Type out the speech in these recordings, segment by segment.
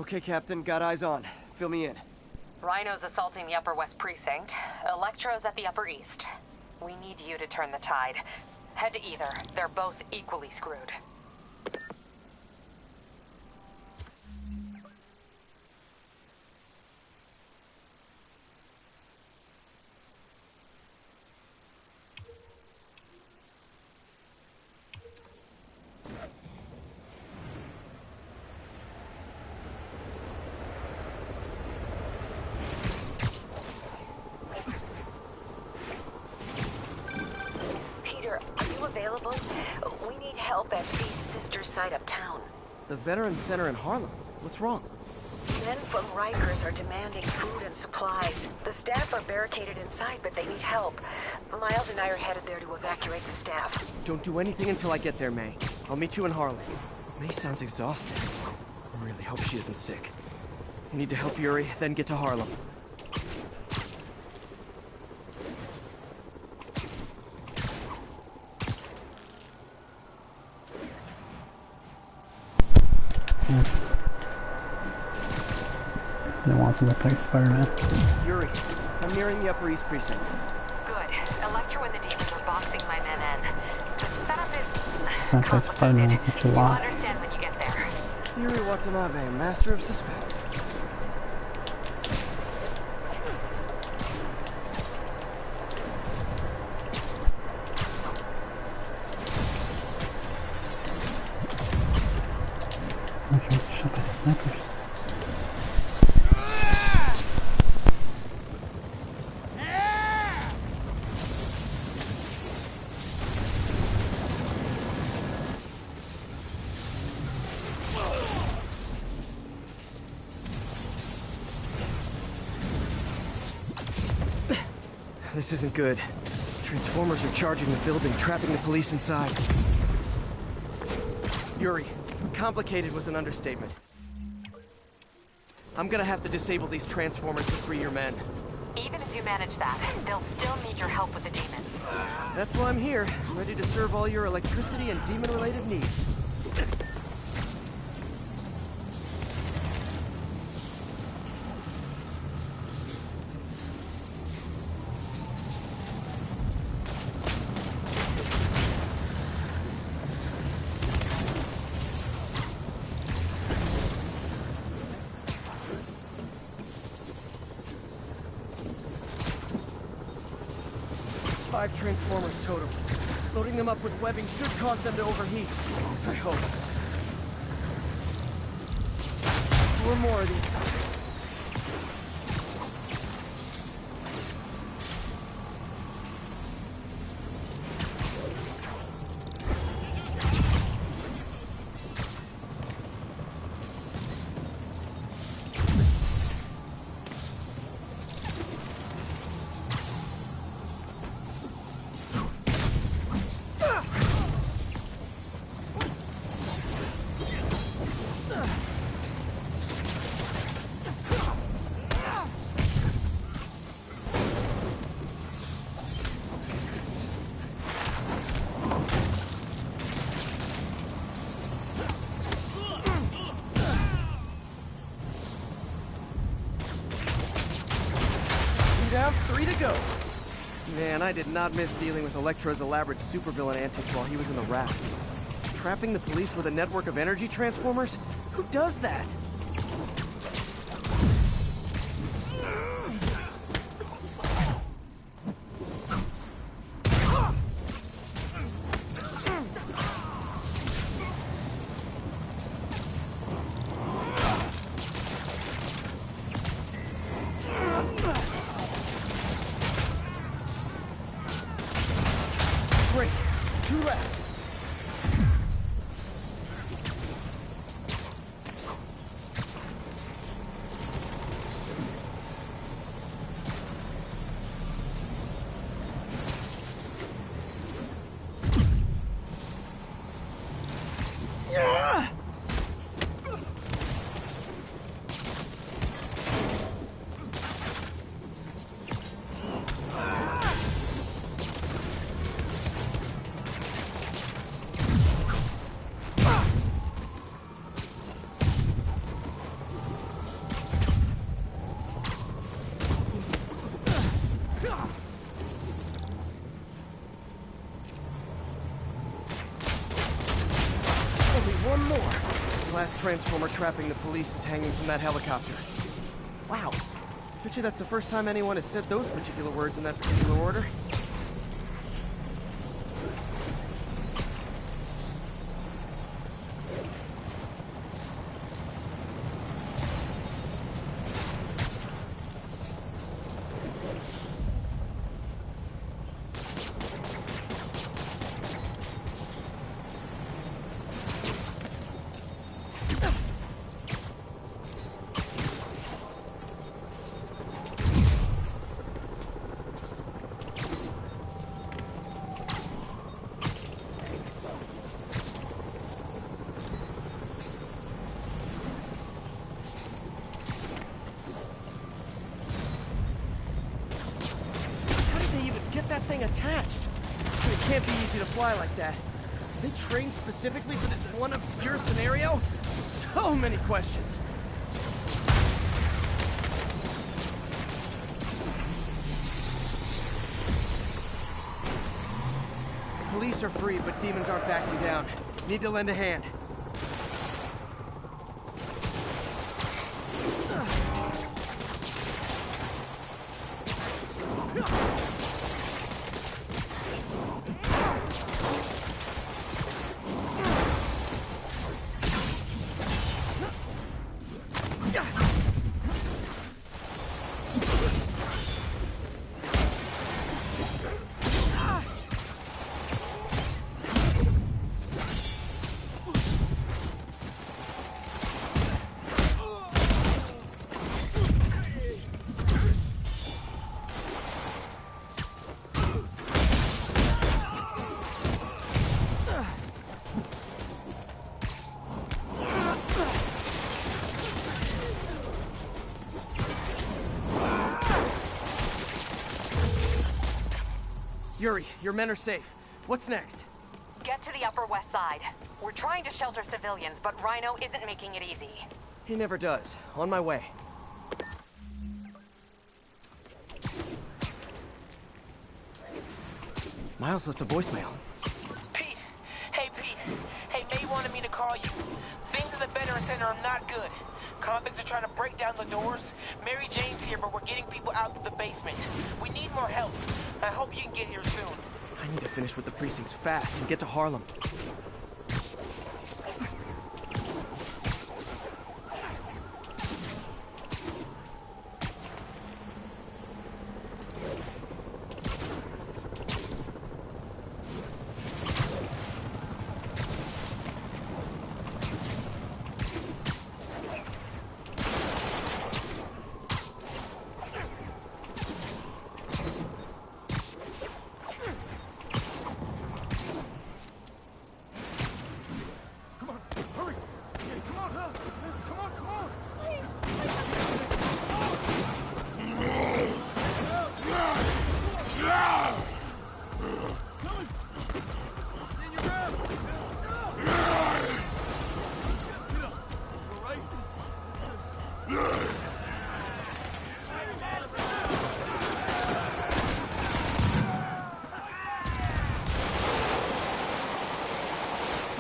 Okay, Captain, got eyes on. Fill me in. Rhino's assaulting the Upper West Precinct. Electro's at the Upper East. We need you to turn the tide. Head to either. They're both equally screwed. Available? We need help at Fee's sister site uptown. The Veterans Center in Harlem. What's wrong? Men from Rikers are demanding food and supplies. The staff are barricaded inside, but they need help. Miles and I are headed there to evacuate the staff. Don't do anything until I get there, May. I'll meet you in Harlem. May sounds exhausted. I really hope she isn't sick. I need to help Yuri, then get to Harlem. They want to replace Spider-Man. Yuri, I'm nearing the Upper East Precinct. Good. Electro and the demons are boxing my men in. The setup is Not place Spider-Man, which a You'll lot. understand when you get there. Yuri Watanabe, master of suspense. Okay, shot by snipers. This isn't good. Transformers are charging the building, trapping the police inside. Yuri, complicated was an understatement. I'm gonna have to disable these transformers to free your men. Even if you manage that, they'll still need your help with the demons. That's why I'm here, ready to serve all your electricity and demon-related needs. Five transformers total. Loading them up with webbing should cause them to overheat. I hope. 4 more of these suckers. Down, 3 to go. Man, I did not miss dealing with Electro's elaborate supervillain antics while he was in the raft. Trapping the police with a network of energy transformers? Who does that? Great. 2 left. Only one more. The last transformer trapping the police is hanging from that helicopter. Wow. Bet you that's the first time anyone has said those particular words in that particular order. That thing attached. It can't be easy to fly like that. Did they train specifically for this one obscure scenario? So many questions. Police are free, but demons aren't backing down. Need to lend a hand. Yuri, your men are safe. What's next? Get to the Upper West Side. We're trying to shelter civilians, but Rhino isn't making it easy. He never does. On my way. Miles left a voicemail. Pete! Hey, Pete! Hey, May wanted me to call you. Things in the Veteran Center are not good. Convicts are trying to break down the doors. Mary Jane's here, but we're getting people out to the basement. We need more help. I hope you can get here soon. I need to finish with the precincts fast and get to Harlem.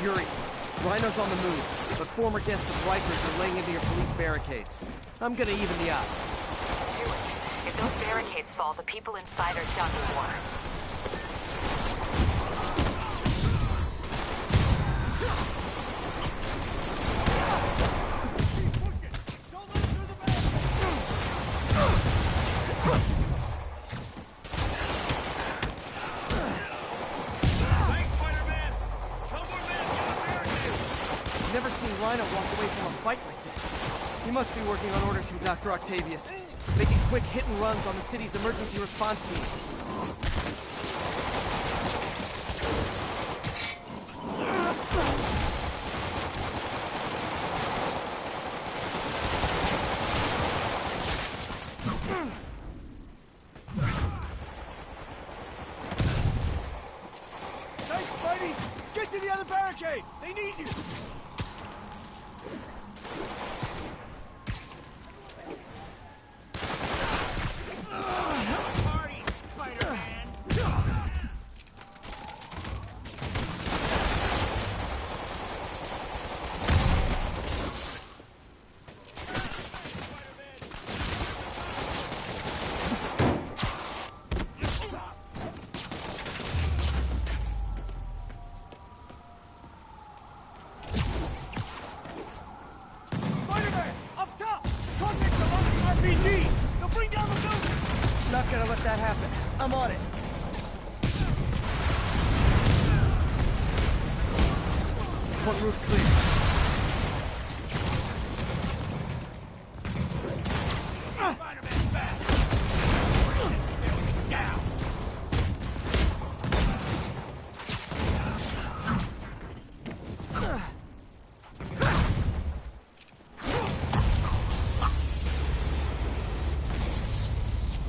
Yuri, Rhino's on the move, but former guests of Rikers are laying into your police barricades. I'm gonna even the odds. Do it. If those barricades fall, the people inside are done for. Never seen Rhino walk away from a fight like this. He must be working on orders from Dr. Octavius, making quick hit and runs on the city's emergency response teams. Thanks, Spidey! Get to the other barricade! They need you! Not gonna let that happen. I'm on it. One roof clear.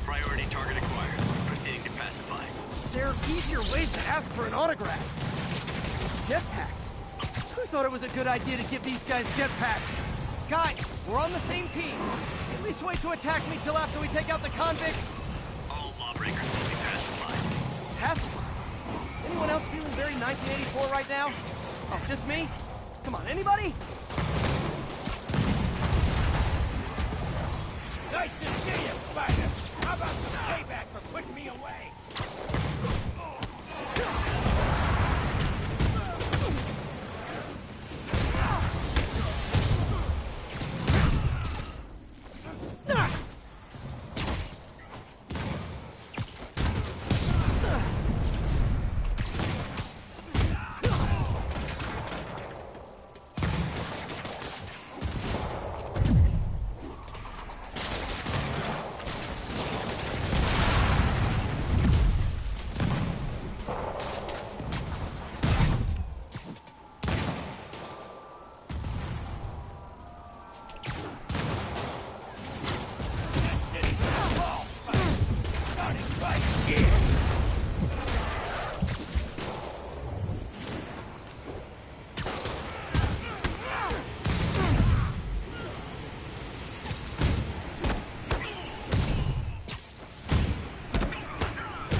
Priority target acquired. Proceeding to pacify. There are easier ways to ask for an autograph. Jetpacks. Who thought it was a good idea to give these guys jetpacks? Guys, we're on the same team. At least wait to attack me till after we take out the convicts. All lawbreakers will be pacified. Pacified? Anyone else feeling very 1984 right now? Oh, just me? Come on, anybody? Nice to see you, Spider. How about some payback for putting me away?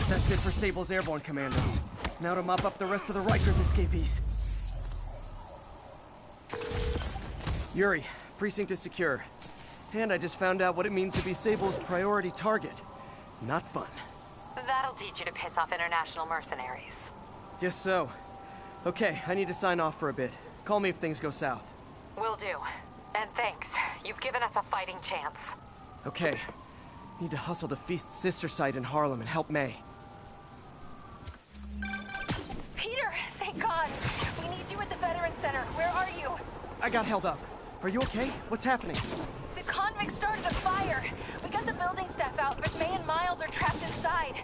That's it for Sable's airborne commandos. Now to mop up the rest of the Rikers escapees. Yuri, precinct is secure. And I just found out what it means to be Sable's priority target. Not fun. That'll teach you to piss off international mercenaries. Guess so. Okay, I need to sign off for a bit. Call me if things go south. Will do. And thanks. You've given us a fighting chance. Okay. Need to hustle to Feast's sister site in Harlem and help May. Peter, thank God. We need you at the Veterans Center. Where are you? I got held up. Are you okay? What's happening? The convicts started a fire. We got the building staff out, but May and Miles are trapped inside.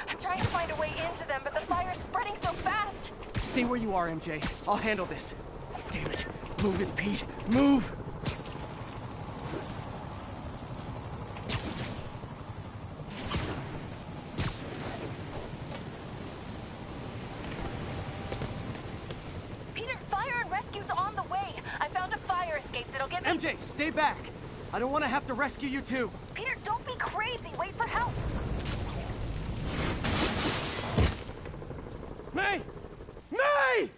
I'm trying to find a way into them, but the fire's spreading so fast. Stay where you are, MJ. I'll handle this. Damn it. Move it, Pete. Move! Peter, fire and rescue's on the way. I found a fire escape that'll get me... MJ, stay back! I don't want to have to rescue you too. Peter, don't be crazy. Wait for help. May! May!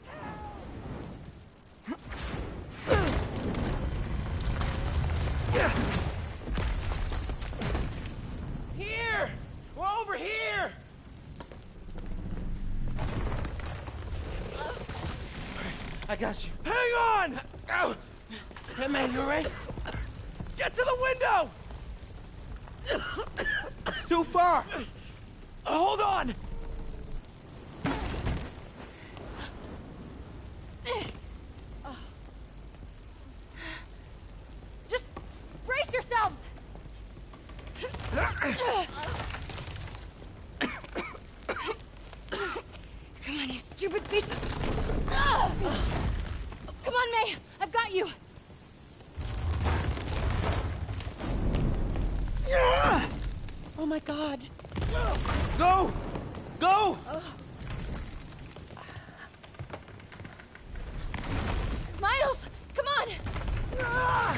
Here! We're over here! I got you. Hang on! Oh! Hey, man, you alright? Get to the window! It's too far! Hold on! Just brace yourselves! Come on, you stupid piece of... Come on, May! I've got you! Oh my God. Go! Go! Miles! Come on! No!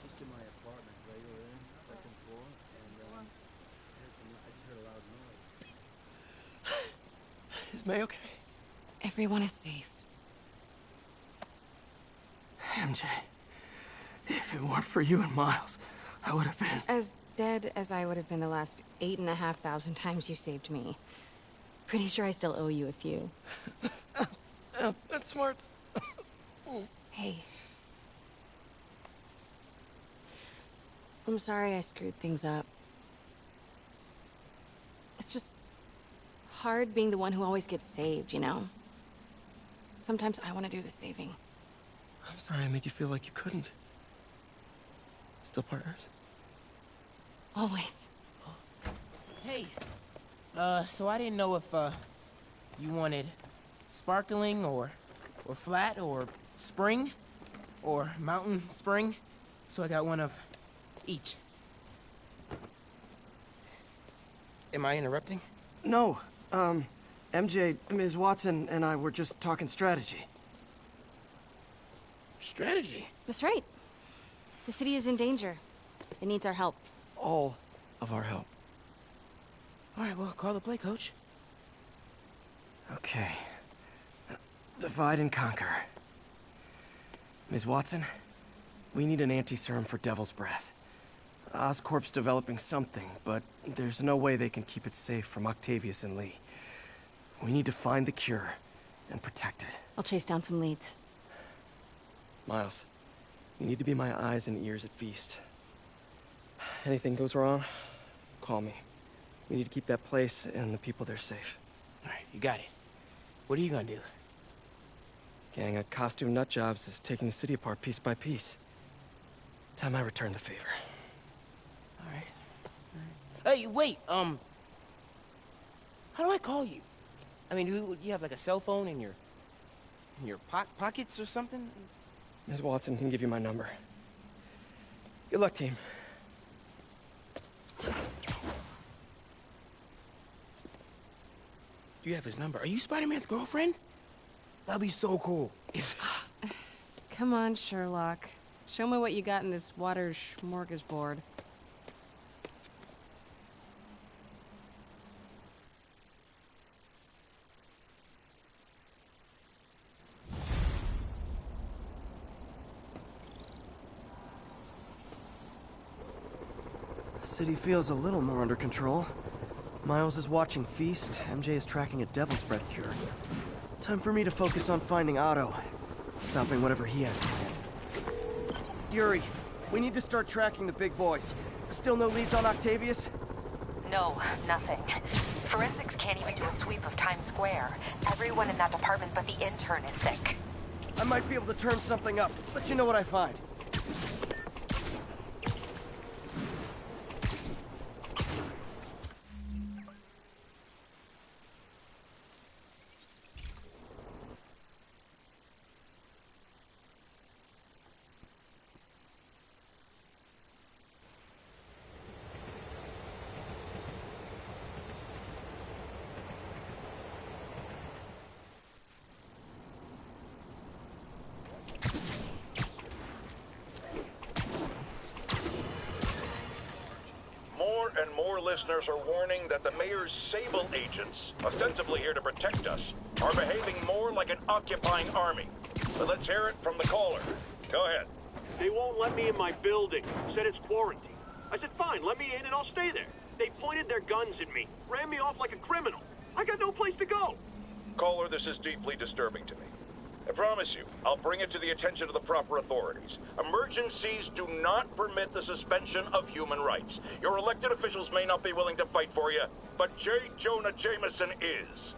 Just in my apartment, regular in, second floor, and I just heard a loud noise. Is May okay? Everyone is safe. MJ, if it weren't for you and Miles, I would have been... As dead as I would have been the last 8,500 times you saved me. Pretty sure I still owe you a few. That's smart. Hey. I'm sorry I screwed things up. It's just hard being the one who always gets saved, you know? Sometimes I want to do the saving. I'm sorry I made you feel like you couldn't. Still partners? Always. Hey, so I didn't know if, you wanted sparkling or flat or spring or mountain spring. So I got one of each. Am I interrupting? No. MJ, Ms. Watson, and I were just talking strategy. Strategy? That's right. The city is in danger. It needs our help. All of our help. All right, well, call the play, coach. Okay. Divide and conquer. Ms. Watson, we need an anti-serum for Devil's Breath. Oscorp's developing something, but there's no way they can keep it safe from Octavius and Lee. We need to find the cure and protect it. I'll chase down some leads. Miles, you need to be my eyes and ears at Feast. Anything goes wrong, call me. We need to keep that place and the people there safe. All right, you got it. What are you gonna do? Gang of costume nut jobs is taking the city apart piece by piece. Time I return the favor. All right. Hey, wait, how do I call you? I mean, do you have like a cell phone in your pockets or something? Ms. Watson can give you my number. Good luck, team. Do you have his number? Are you Spider-Man's girlfriend? That'd be so cool. Come on, Sherlock. Show me what you got in this water smorgasbord. The city feels a little more under control. Miles is watching Feast, MJ is tracking a Devil's Breath cure. Time for me to focus on finding Otto, stopping whatever he has planned. Yuri, we need to start tracking the big boys. Still no leads on Octavius? No, nothing. Forensics can't even do a sweep of Times Square. Everyone in that department but the intern is sick. I might be able to turn something up. Let you know what I find. More and more listeners are warning that the mayor's Sable agents, ostensibly here to protect us, are behaving more like an occupying army. But let's hear it from the caller. Go ahead. They won't let me in my building. Said it's quarantine. I said, fine, let me in and I'll stay there. They pointed their guns at me, ran me off like a criminal. I got no place to go. Caller, this is deeply disturbing to me. I promise you, I'll bring it to the attention of the proper authorities. Emergencies do not permit the suspension of human rights. Your elected officials may not be willing to fight for you, but J. Jonah Jameson is.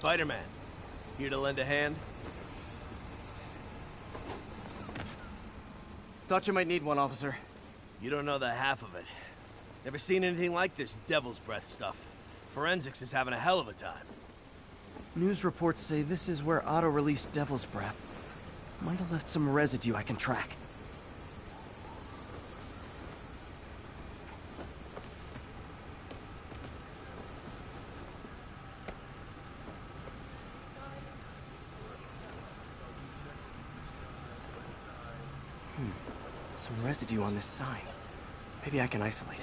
Spider-Man. Here to lend a hand? Thought you might need one, officer. You don't know the half of it. Never seen anything like this devil's breath stuff. Forensics is having a hell of a time. News reports say this is where Otto released Devil's Breath. Might have left some residue I can track. Some residue on this sign. Maybe I can isolate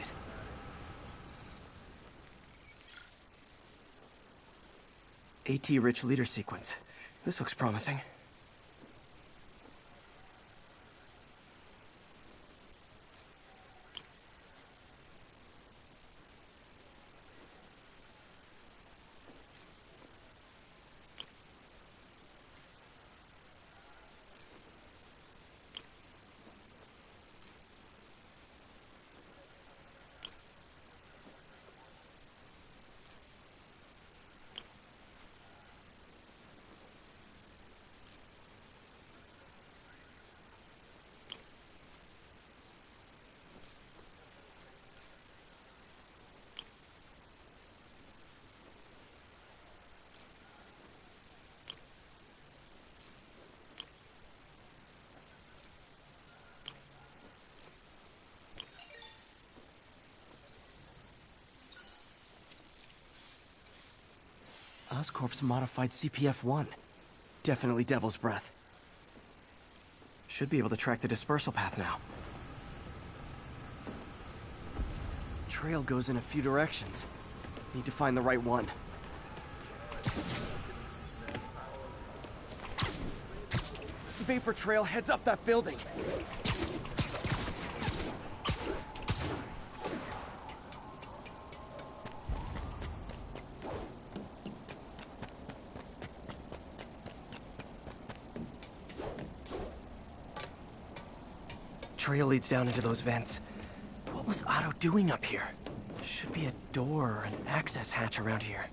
it. AT-rich leader sequence. This looks promising. Oscorp's modified CPF-1. Definitely Devil's Breath. Should be able to track the dispersal path now. Trail goes in a few directions. Need to find the right one. Vapor trail heads up that building. Trail leads down into those vents. What was Otto doing up here? Should be a door or an access hatch around here.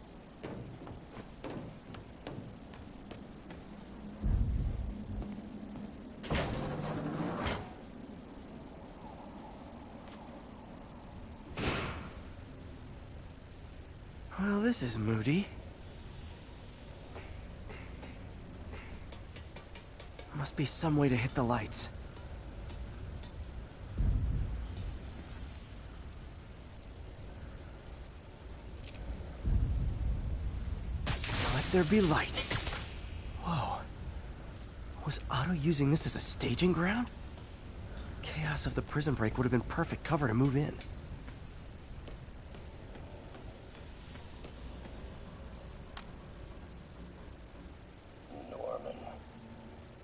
Well, this is moody. Must be some way to hit the lights. There be light. Whoa. Was Otto using this as a staging ground? Chaos of the prison break would have been perfect cover to move in. Norman.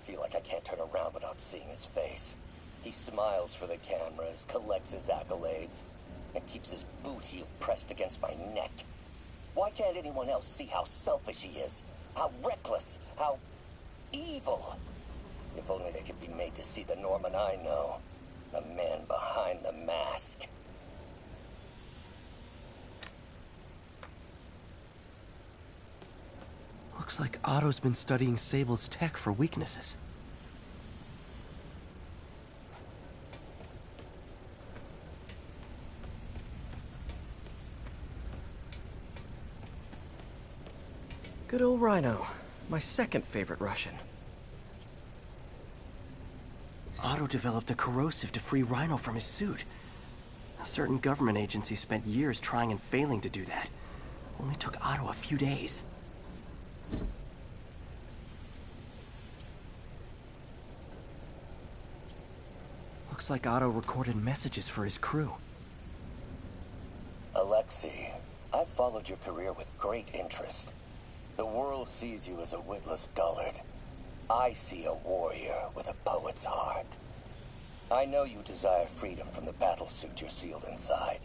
Feel like I can't turn around without seeing his face. He smiles for the cameras, collects his accolades, and keeps his boot heel pressed against my neck. Why can't anyone else see how selfish he is? How reckless? How evil? If only they could be made to see the Norman I know. The man behind the mask. Looks like Otto's been studying Sable's tech for weaknesses. Good old Rhino. My second favorite Russian. Otto developed a corrosive to free Rhino from his suit. A certain government agency spent years trying and failing to do that. Only took Otto a few days. Looks like Otto recorded messages for his crew. Alexei, I've followed your career with great interest. The world sees you as a witless dullard. I see a warrior with a poet's heart. I know you desire freedom from the battlesuit you're sealed inside.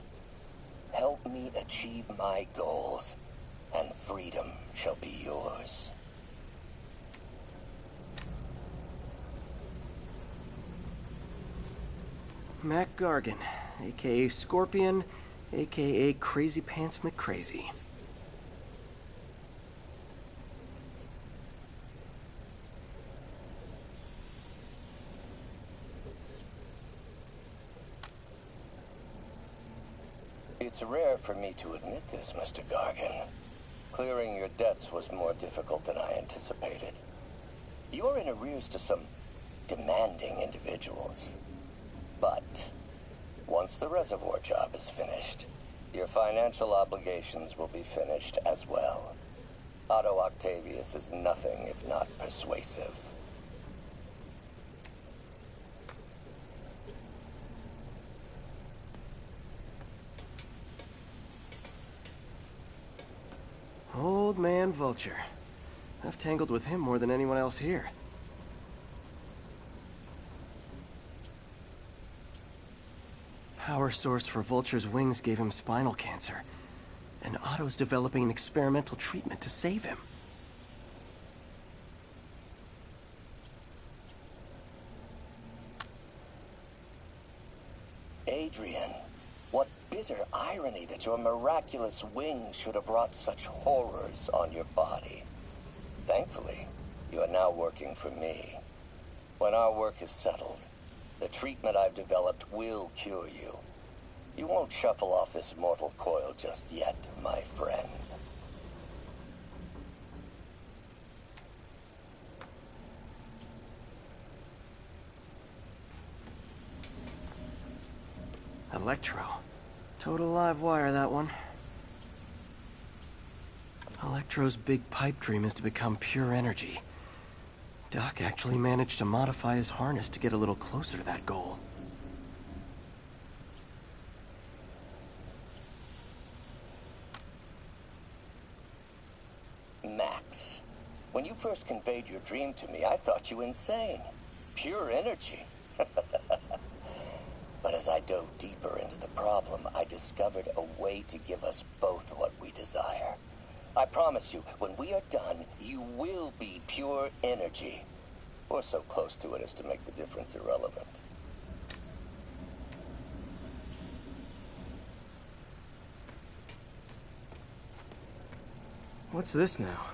Help me achieve my goals, and freedom shall be yours. Mac Gargan, aka Scorpion, aka Crazy Pants McCrazy. It's rare for me to admit this, Mr. Gargan. Clearing your debts was more difficult than I anticipated. You're in arrears to some demanding individuals. But once the reservoir job is finished, your financial obligations will be finished as well. Otto Octavius is nothing if not persuasive. Old man Vulture. I've tangled with him more than anyone else here. Power source for Vulture's wings gave him spinal cancer, and Otto's developing an experimental treatment to save him. Adrian, what bitter irony that your miraculous wings should have brought such horrors on your body. Thankfully, you are now working for me. When our work is settled, the treatment I've developed will cure you. You won't shuffle off this mortal coil just yet, my friend. Electro. Total live wire, that one. Electro's big pipe dream is to become pure energy. Doc actually managed to modify his harness to get a little closer to that goal. Max, when you first conveyed your dream to me, I thought you insane. Pure energy. But as I dove deeper into the problem, I discovered a way to give us both what we desire. I promise you, when we are done, you will be pure energy. Or so close to it as to make the difference irrelevant. What's this now?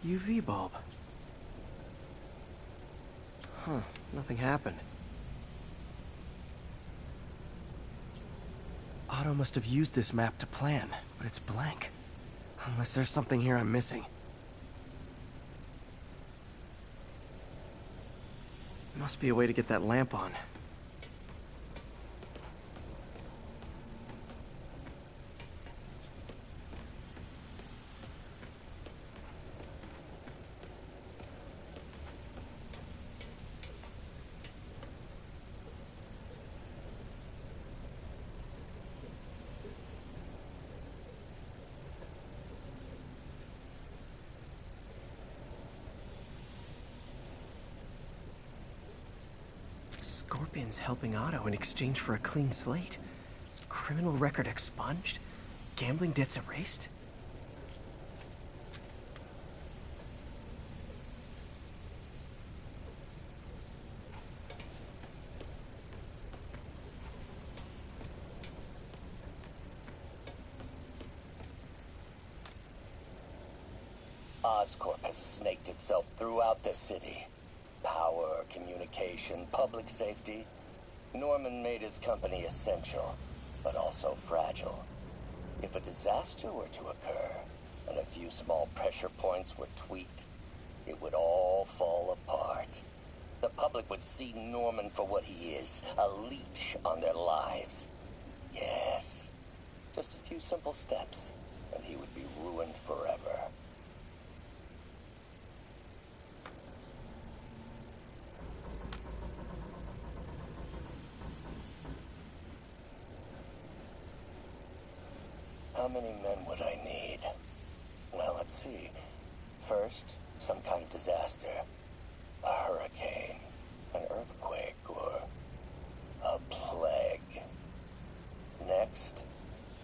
UV bulb. Huh, nothing happened. Otto must have used this map to plan, but it's blank. Unless there's something here I'm missing. Must be a way to get that lamp on. Scorpion's helping Otto in exchange for a clean slate. Criminal record expunged? Gambling debts erased? Oscorp has snaked itself throughout the city. Power, communication, public safety. Norman made his company essential, but also fragile. If a disaster were to occur, and a few small pressure points were tweaked, it would all fall apart. The public would see Norman for what he is, a leech on their lives. Yes, just a few simple steps, and he would be ruined forever. How many men would I need? Well, let's see. First, some kind of disaster. A hurricane, an earthquake, or a plague. Next,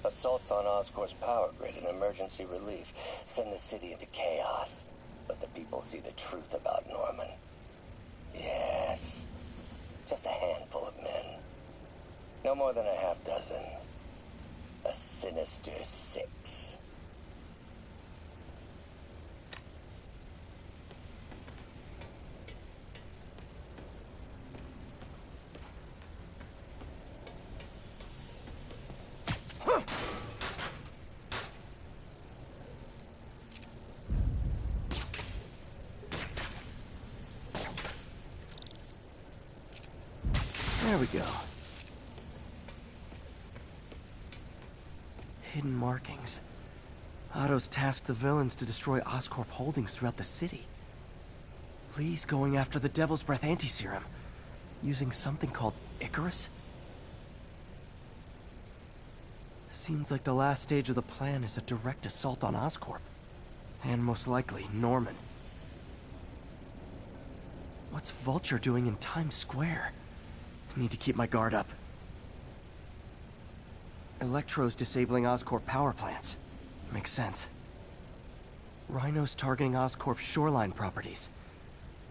assaults on Oscorp's power grid and emergency relief. Send the city into chaos. Let the people see the truth about Norman. Yes, just a handful of men. No more than a half dozen. A sinister 6. There we go. Hidden markings. Otto's tasked the villains to destroy Oscorp holdings throughout the city. Lee's going after the Devil's Breath anti-serum, using something called Icarus? Seems like the last stage of the plan is a direct assault on Oscorp. And most likely, Norman. What's Vulture doing in Times Square? I need to keep my guard up. Electro's disabling Oscorp power plants. Makes sense. Rhino's targeting Oscorp's shoreline properties.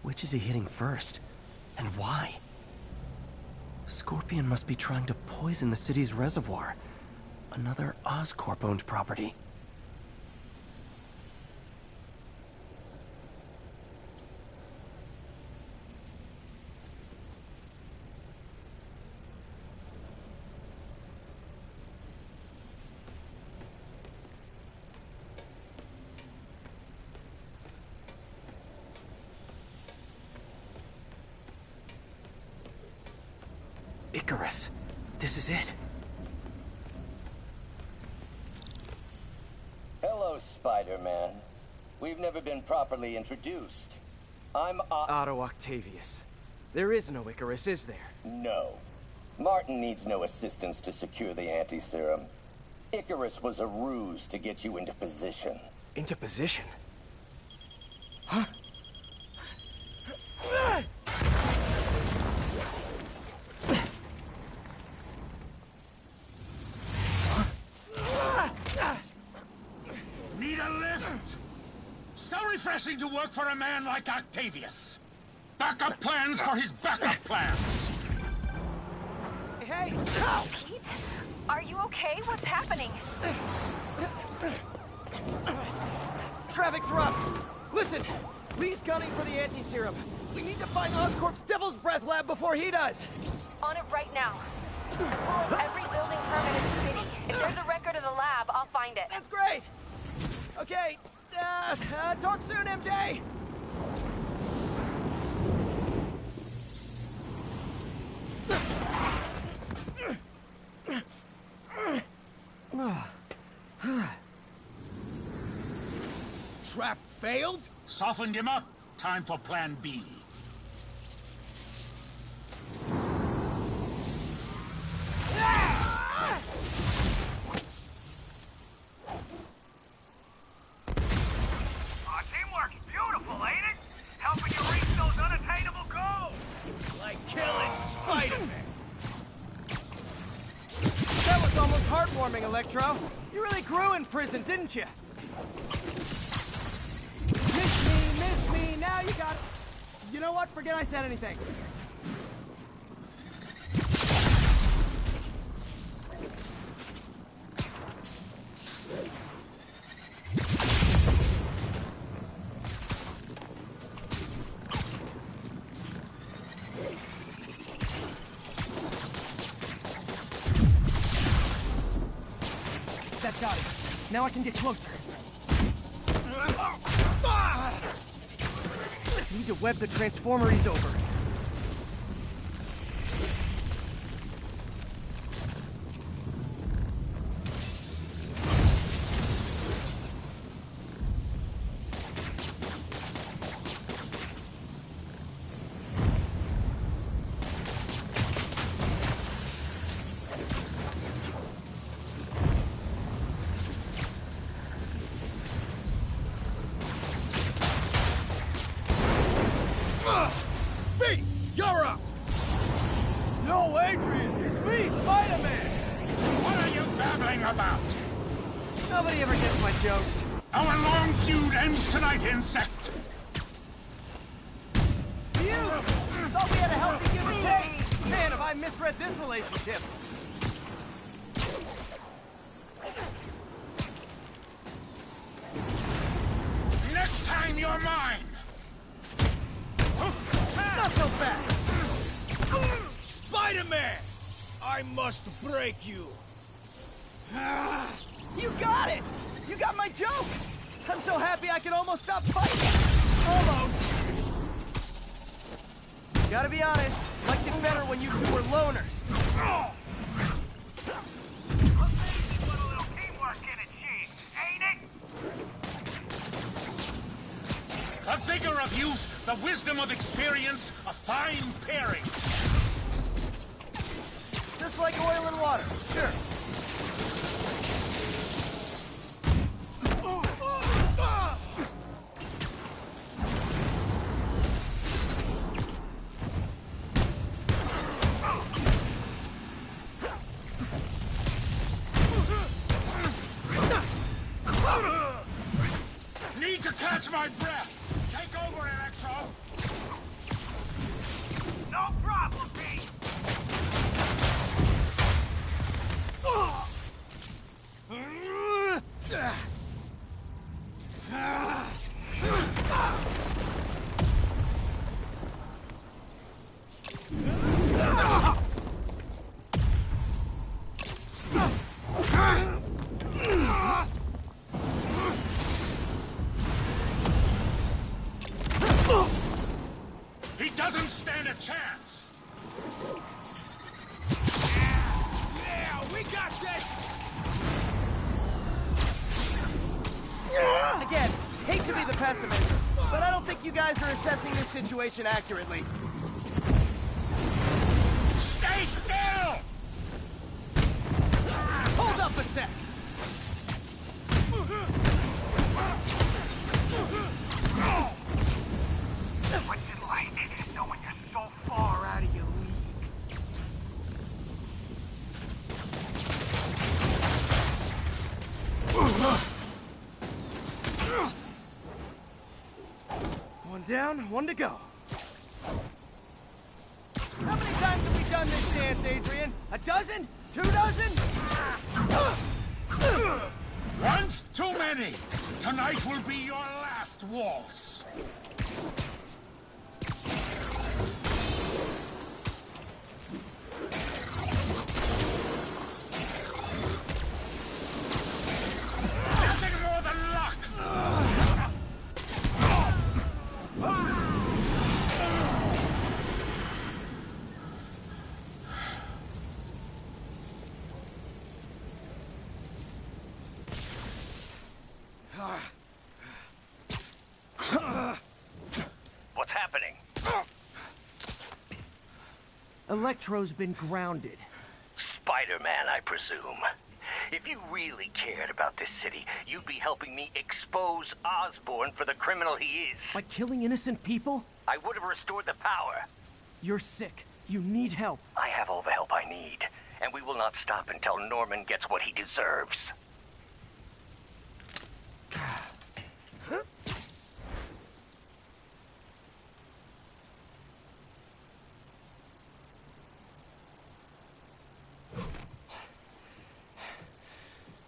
Which is he hitting first? And why? Scorpion must be trying to poison the city's reservoir. Another Oscorp-owned property. Icarus. This is it. Hello, Spider-Man. We've never been properly introduced. I'm Otto Octavius. There is no Icarus, is there? No. Martin needs no assistance to secure the anti-serum. Icarus was a ruse to get you into position. Into position? Huh? Need a lift? So refreshing to work for a man like Octavius. Backup plans for his backup plans. Hey! Pete? Are you okay? What's happening? Traffic's rough. Listen, Lee's gunning for the anti-serum. We need to find Oscorp's Devil's Breath lab before he does. On it right now. Pull up every building permit in the city. If there's a record of the lab, I'll find it. That's great! Okay, talk soon, MJ! Trap failed? Softened him up. Time for plan B. Teamwork, beautiful, ain't it? Helping you reach those unattainable goals. Like killing Spider-Man. That was almost heartwarming, Electro. You really grew in prison, didn't you? Miss me, now you got it. You know what? Forget I said anything. That got it. Now I can get closer. Need to web the transformer he's over. You're up! No, Adrian! It's me, Spider-Man! What are you babbling about? Nobody ever gets my jokes. Our long feud ends tonight, insect! You! Thought we had a healthy give and take! Man, have I misread this relationship! Next time you're mine! Not so fast! Spider-Man! I must break you. You got it! You got my joke! I'm so happy I can almost stop fighting! Almost! Gotta be honest, Liked it better when you two were loners. Amazing what a little teamwork can achieve, ain't it? The vigor of youth, the wisdom of experience, a fine pairing. Just like oil and water, sure. Need to catch my breath. Take over, Electro. No problem, Pete. He doesn't stand a chance. Yeah, we got this. Again, hate to be the pessimist, but I don't think you guys are assessing this situation accurately. Stay still! Hold up a sec! What's it like knowing you're so far out of your league? One down, one to go. How many times have we done this dance, Adrian? A dozen? 2 dozen? Once too many. Tonight will be your last waltz. Nothing more than luck. What's happening? Electro's been grounded. Spider-Man, I presume. If you really cared about this city, you'd be helping me expose Osborn for the criminal he is. By killing innocent people? I would have restored the power. You're sick. You need help. I have all the help I need, and we will not stop until Norman gets what he deserves.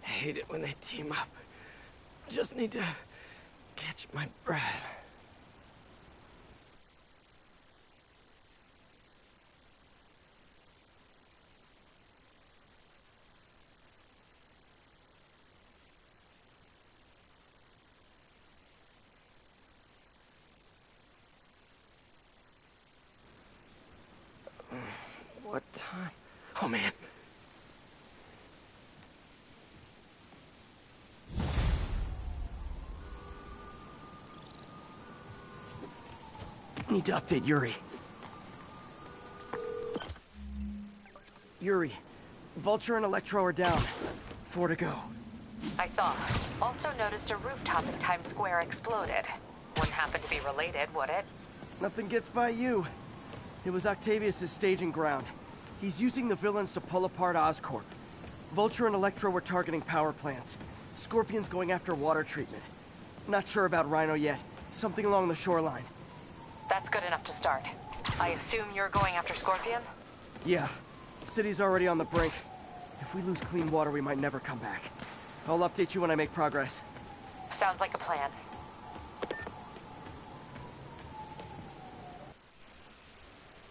I hate it when they team up. Just need to catch my breath. What time? Oh, man. Need to update Yuri. Yuri, Vulture and Electro are down. 4 to go. I saw. Also noticed a rooftop in Times Square exploded. Wouldn't happen to be related, would it? Nothing gets by you. It was Octavius' staging ground. He's using the villains to pull apart Oscorp. Vulture and Electro were targeting power plants. Scorpion's going after water treatment. Not sure about Rhino yet. Something along the shoreline. That's good enough to start. I assume you're going after Scorpion? Yeah. City's already on the brink. If we lose clean water, we might never come back. I'll update you when I make progress. Sounds like a plan.